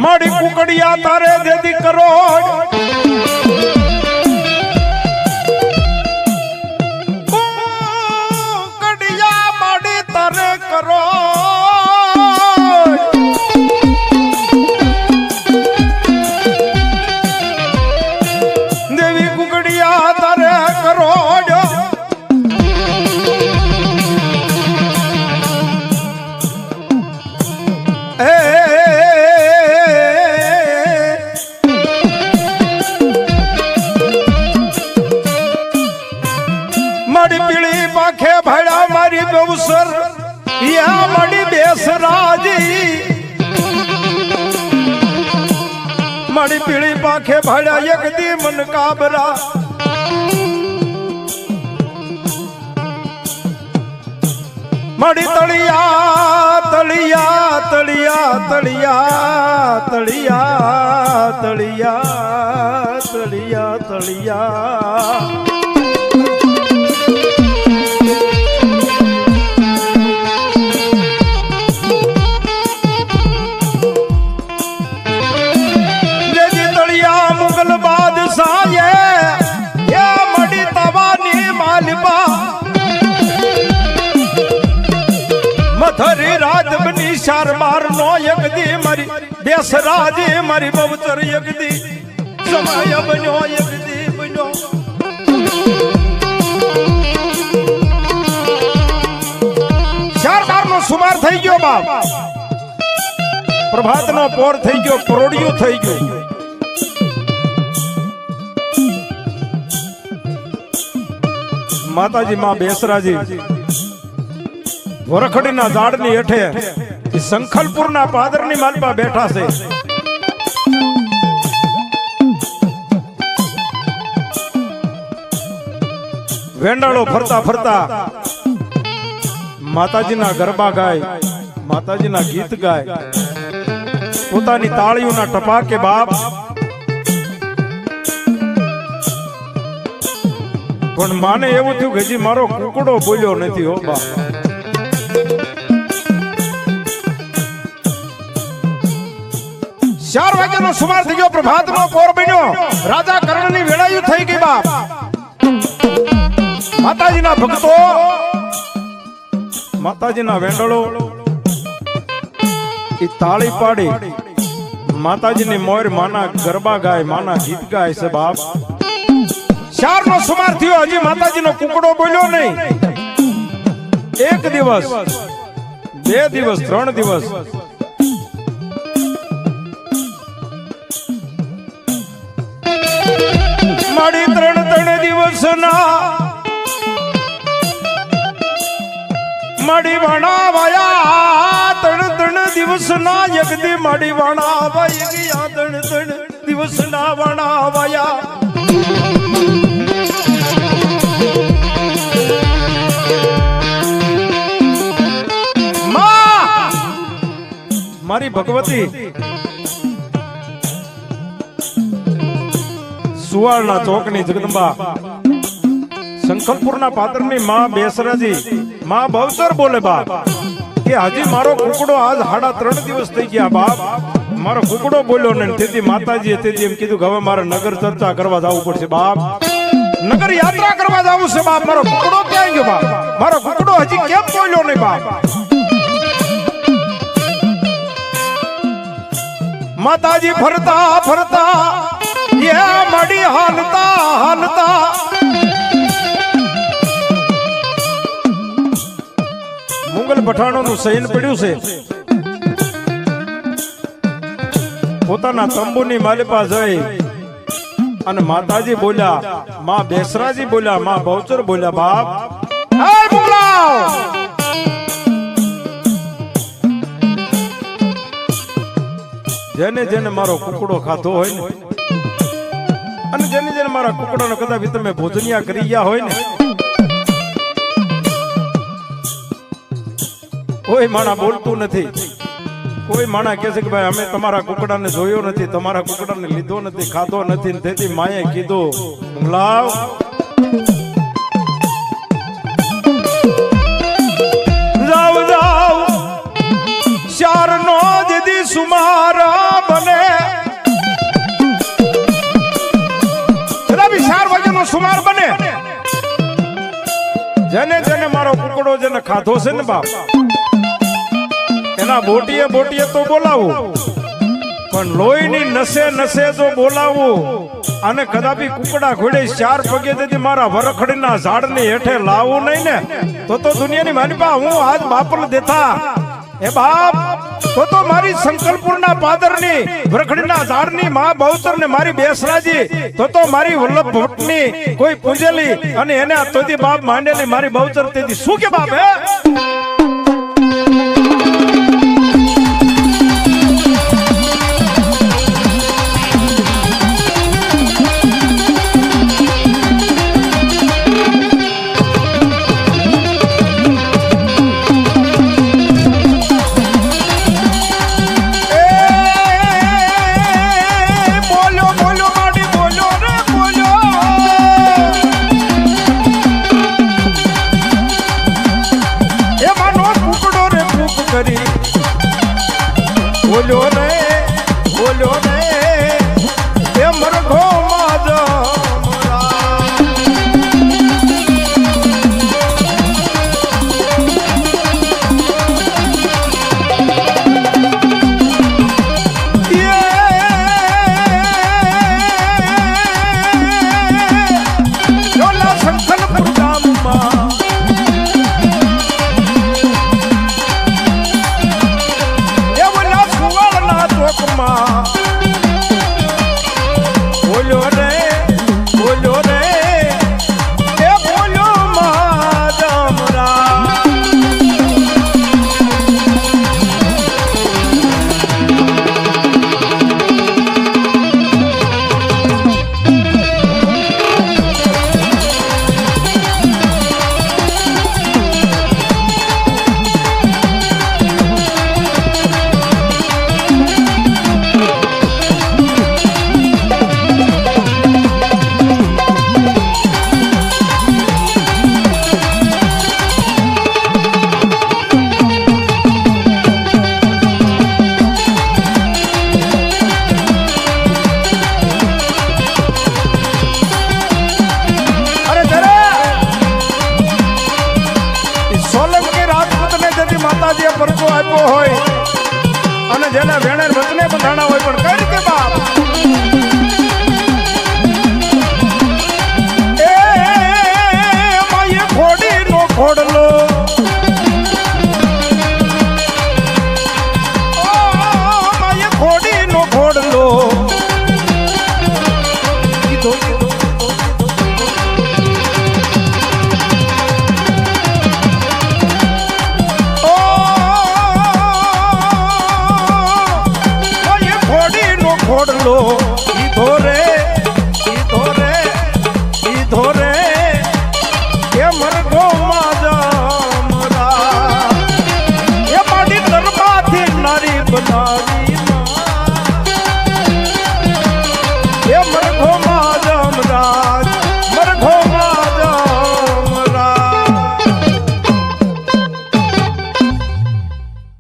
મારી કુકડિયા તારે દેદી કરોડ કુકડિયા મારી તારે કરોડ દેવી કુકડિયા તારે કરોડ મારી પીળી પાખે ભાડા મારી બેવસર યા મારી બેસરાજી મારી પીળી પાખે ભાડા એક દી મન કાબરા મારી તળિયા તળિયા તળિયા તળિયા તળિયા તળિયા તળિયા તળિયા મથરી રાત બની શાર બાર નો યગદી મારી બેસરાજી મારી બવતર યગદી સમય બન્યો યગદી બન્યો શાર બાર નો સુમાર થઈ ગયો બાપ પ્રભાત નો પોર થઈ ગયો પરોડિયું થઈ ગયું માતાજી માં બેસરાજી વરખડીના ઝાડની હેઠે સંખલપુરના પાદરની માલપા બેઠા છે વેંડાળો ફરતા ફરતા માતાજીના ગરબા ગાય માતાજીના ગીત ગાય પોતાની તાળીઓના ટપાકે બાપ પણ માને એવું થયું કે હજી મારો કુકડો બોલ્યો નથી હો બાપ 4 વાગ્યાનો સુમાર થઈ ગયો પ્રભાતનો પોર બન્યો રાજા કર્ણની વેળાયું થઈ ગઈ બાપ માતાજીના ભક્તો માતાજીના વેંડળો ઈ તાળી પાડી માતાજીની મોર માના ગરબા ગાય માના ગીત ગાય છે બાપ 4 નો સુમાર થયો હજી માતાજીનો કુકડો બોલ્યો નહીં 1 દિવસ 2 દિવસ 3 દિવસ માડી 3 દિવસના માડી વણાવાયા 3 દિવસના યગદી માડી વણાવાયા ગયા 3 દિવસના વણાવાયા મારી ભગવતી સુવાળના ચોકની જગદંબા સંખલપુરના પાદરની માં બેસરાજી માં બવસર બોલે બાપ કે હજી મારો કુકડો આજ 3.5 દિવસ થઈ ગયા બાપ મારો કુકડો બોલ્યો ને તેથી માતાજીએ તેથી એમ કીધું કે હવે મારે નગર ચર્ચા કરવા જવું પડશે બાપ નગર યાત્રા કરવા જવું છે બાપ મારો કુકડો ક્યાં ગયો બાપ મારો કુકડો હજી કેમ બોલ્યો નહીં બાપ માતાજી ફરતા ફરતા યે મડી હાલતા હાલતા મુગલ પઠાણોનું સૈન પડ્યું છે પોતાના તંબુની માલિપા જઈ અને માતાજી બોલ્યા માં બેસરાજી બોલ્યા માં બવચર બોલ્યા બાપ હે બોલાવ જેને જેને મારો કુકડો ખાધો હોય ને અને જેને જેને મારા કુકડાનો કદાચ તમે ભોજનિયા કરી ગયા હોય ને કોઈ માણા બોલતું નથી કોઈ માણા કહે છે કે ભાઈ અમે તમારા કુકડાને જોયો નથી તમારા કુકડાને લીધો નથી ખાધો નથી તેથી માએ કીધું લાવ જાવ જાવ ચાર નો દીદી સુમારા બને જેને જેને મારો કુકડો જેને ખાધો છે ને બાપ, એના બોટીએ બોટીએ તો બોલાવું, પણ લોહીની નસે નસે જો બોલાવું અને કદાપી કુકડા ઘોડે 4 પગે તેથી મારા વરખડીના ઝાડની હેઠે લાવું નહીં ને તો દુનિયાની માની પા હું આજ બાપલ દેતા એ બાપ, તો મારી સંકલ્પુરના પાદરની વરખડીના ઝાડની માં બહુચર ને મારી બેસરાજી, તો મારી વલ્લભ ભટ્ટની કોઈ પૂજેલી અને એને આ તોથી બાપ માંડેલી મારી બહુચર તેથી શું કે બાપ હે? બોલ્યો રે એ મરઘો માજો શંખલપુર ગામમાં બોલ્યો રે એ બોલ્યો મા જમરા. માતાજીએ પરચો આપ્યો હોય અને જેને વેણે વચને બંધાણા હોય પણ કઈ રીતે બાપ એ માયે ખોડી નો ખોડલો માયે ખોડી નો ખોડલો ખોડલો